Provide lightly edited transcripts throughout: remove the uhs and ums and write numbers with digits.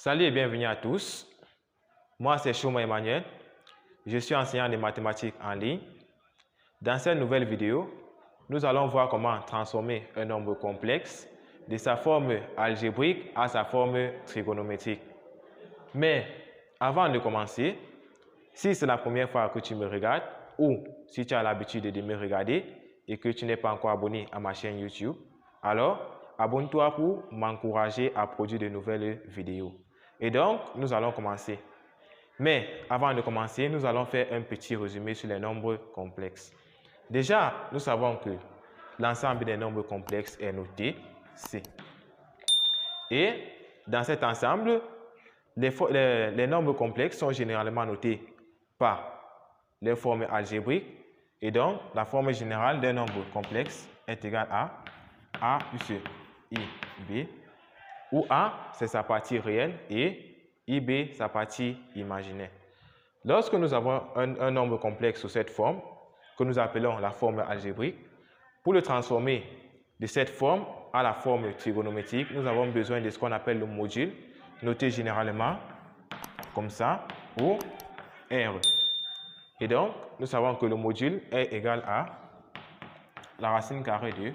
Salut et bienvenue à tous. Moi, c'est Chouma Emmanuel. Je suis enseignant de mathématiques en ligne. Dans cette nouvelle vidéo, nous allons voir comment transformer un nombre complexe de sa forme algébrique à sa forme trigonométrique. Mais avant de commencer, si c'est la première fois que tu me regardes ou si tu as l'habitude de me regarder et que tu n'es pas encore abonné à ma chaîne YouTube, alors abonne-toi pour m'encourager à produire de nouvelles vidéos. Et donc, nous allons commencer. Mais avant de commencer, nous allons faire un petit résumé sur les nombres complexes. Déjà, nous savons que l'ensemble des nombres complexes est noté C. Et dans cet ensemble, les nombres complexes sont généralement notés par les formes algébriques. Et donc, la forme générale d'un nombre complexe est égale à A plus IB, où A, c'est sa partie réelle et IB, sa partie imaginaire. Lorsque nous avons un nombre complexe sous cette forme, que nous appelons la forme algébrique, pour le transformer de cette forme à la forme trigonométrique, nous avons besoin de ce qu'on appelle le module, noté généralement comme ça, ou R. Et donc, nous savons que le module est égal à la racine carrée de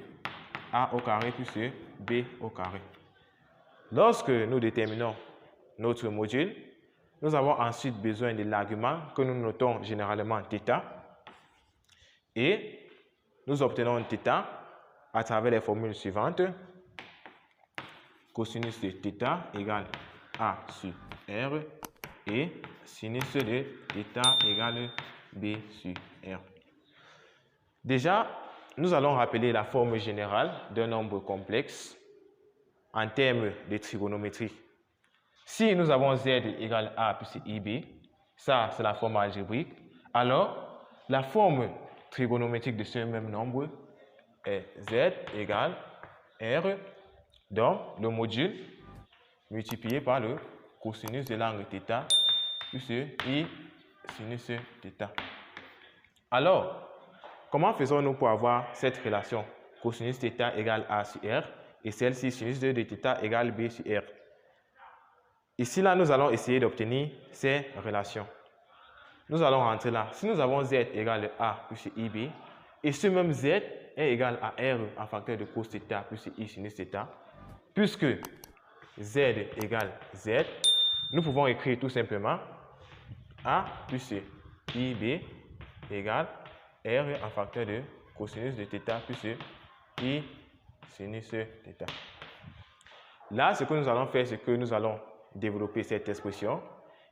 A au carré plus B au carré. Lorsque nous déterminons notre module, nous avons ensuite besoin de l'argument que nous notons généralement θ. Et nous obtenons θ à travers les formules suivantes. Cosinus de θ égale A sur R et sinus de θ égale B sur R. Déjà, nous allons rappeler la forme générale d'un nombre complexe en termes de trigonométrie. Si nous avons Z égale A plus IB, ça c'est la forme algébrique, alors la forme trigonométrique de ce même nombre est Z égale R, donc le module multiplié par le cosinus de l'angle θ plus I sinus θ. Alors, comment faisons-nous pour avoir cette relation cosinus θ égale A sur R et celle-ci sinus de θ égale B sur R? Ici, là, nous allons essayer d'obtenir ces relations. Nous allons rentrer là. Si nous avons Z égale A plus IB, et ce même Z est égal à R en facteur de cos θ plus I sinus θ, puisque Z égale Z, nous pouvons écrire tout simplement A plus IB égale R en facteur de cosinus de θ plus I sinus θ. Là, ce que nous allons faire, c'est que nous allons développer cette expression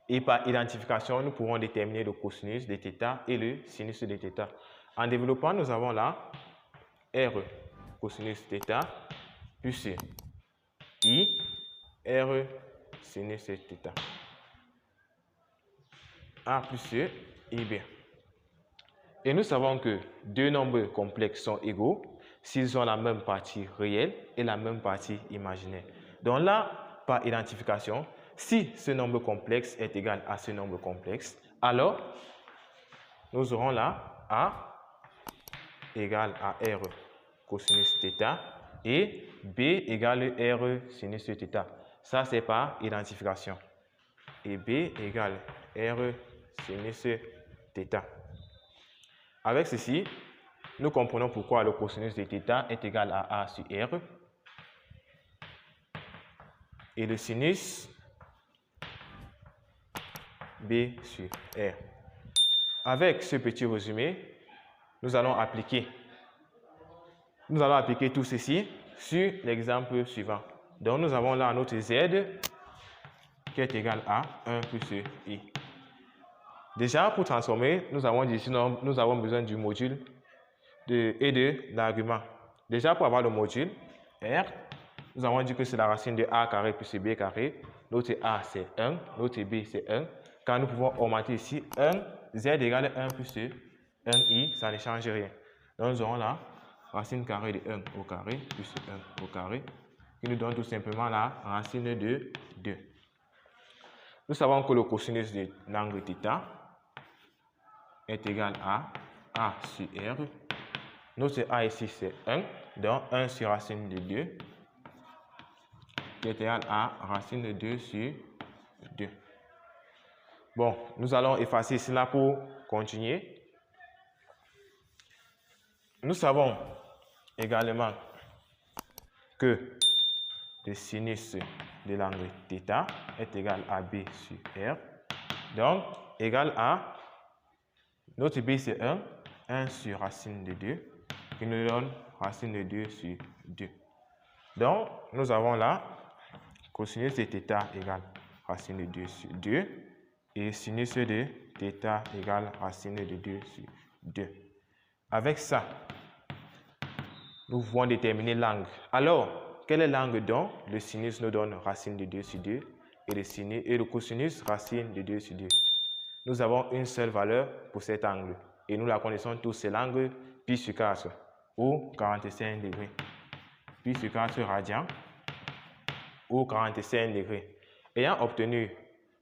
et par identification, nous pourrons déterminer le cosinus de θ et le sinus de θ. En développant, nous avons là R cosinus θ plus I R sinus θ. A plus IB. Et nous savons que deux nombres complexes sont égaux s'ils ont la même partie réelle et la même partie imaginaire. Donc là, par identification, si ce nombre complexe est égal à ce nombre complexe, alors nous aurons là A égale à R cosinus θ et B égale R sinus θ. Ça, c'est par identification. Et B égale R sinus θ. Avec ceci, nous comprenons pourquoi le cosinus de θ est égal à A sur R. Et le sinus B sur R. Avec ce petit résumé, nous allons appliquer tout ceci sur l'exemple suivant. Donc, nous avons là notre Z qui est égal à 1 plus I. Déjà, pour transformer, nous avons dit sinon, nous avons besoin du module et de l'argument. Déjà, pour avoir le module R, nous avons dit que c'est la racine de A carré plus B carré. Notre A, c'est 1. Notre B, c'est 1. Quand nous pouvons augmenter ici 1, Z égale 1 plus 1I, ça ne change rien. Donc, nous aurons la racine carrée de 1 au carré plus 1 au carré, qui nous donne tout simplement la racine de 2. Nous savons que le cosinus de l'angle θ est égal à A sur R. Notre A ici, c'est 1. Donc, 1 sur racine de 2 qui est égal à racine de 2 sur 2. Bon, nous allons effacer cela pour continuer. Nous savons également que le sinus de l'angle θ est égal à B sur R. Donc, égal à, notre B c'est 1 sur racine de 2, qui nous donne racine de 2 sur 2. Donc, nous avons là cosinus de θ égale racine de 2 sur 2 et sinus de θ égale racine de 2 sur 2. Avec ça, nous pouvons déterminer l'angle. Alors, quel est l'angle dont le sinus nous donne racine de 2 sur 2 et le cosinus racine de 2 sur 2? Nous avons une seule valeur pour cet angle et nous la connaissons tous, c'est l'angle pi sur 4 ou 45 degrés. Pi sur 4 radians ou 45 degrés. Ayant obtenu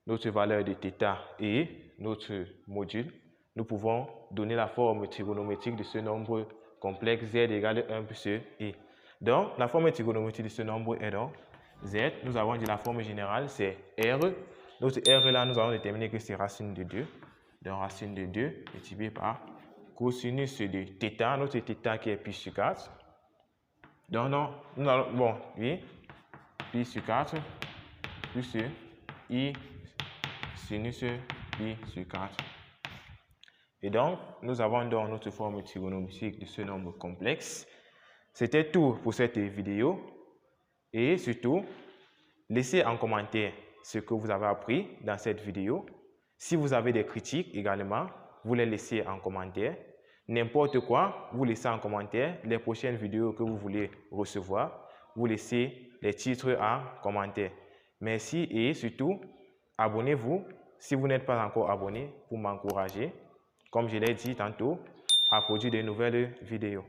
notre valeur de θ et notre module, nous pouvons donner la forme trigonométrique de ce nombre complexe z égale 1 plus i. Donc, la forme trigonométrique de ce nombre est donc z. Nous avons dit la forme générale, c'est r. Notre r là, nous allons déterminer que c'est racine de 2. Donc, racine de 2 multiplié par cosinus de θ, notre θ qui est pi sur 4. Donc, non, nous allons, bon, oui, pi sur 4 plus i sinus pi sur 4. Et donc, nous avons donc notre forme trigonométrique de ce nombre complexe. C'était tout pour cette vidéo. Et surtout, laissez en commentaire ce que vous avez appris dans cette vidéo. Si vous avez des critiques également, vous les laissez en commentaire. N'importe quoi, vous laissez en commentaire. Les prochaines vidéos que vous voulez recevoir, vous laissez les titres en commentaire. Merci et surtout, abonnez-vous si vous n'êtes pas encore abonné pour m'encourager, comme je l'ai dit tantôt, à produire de nouvelles vidéos.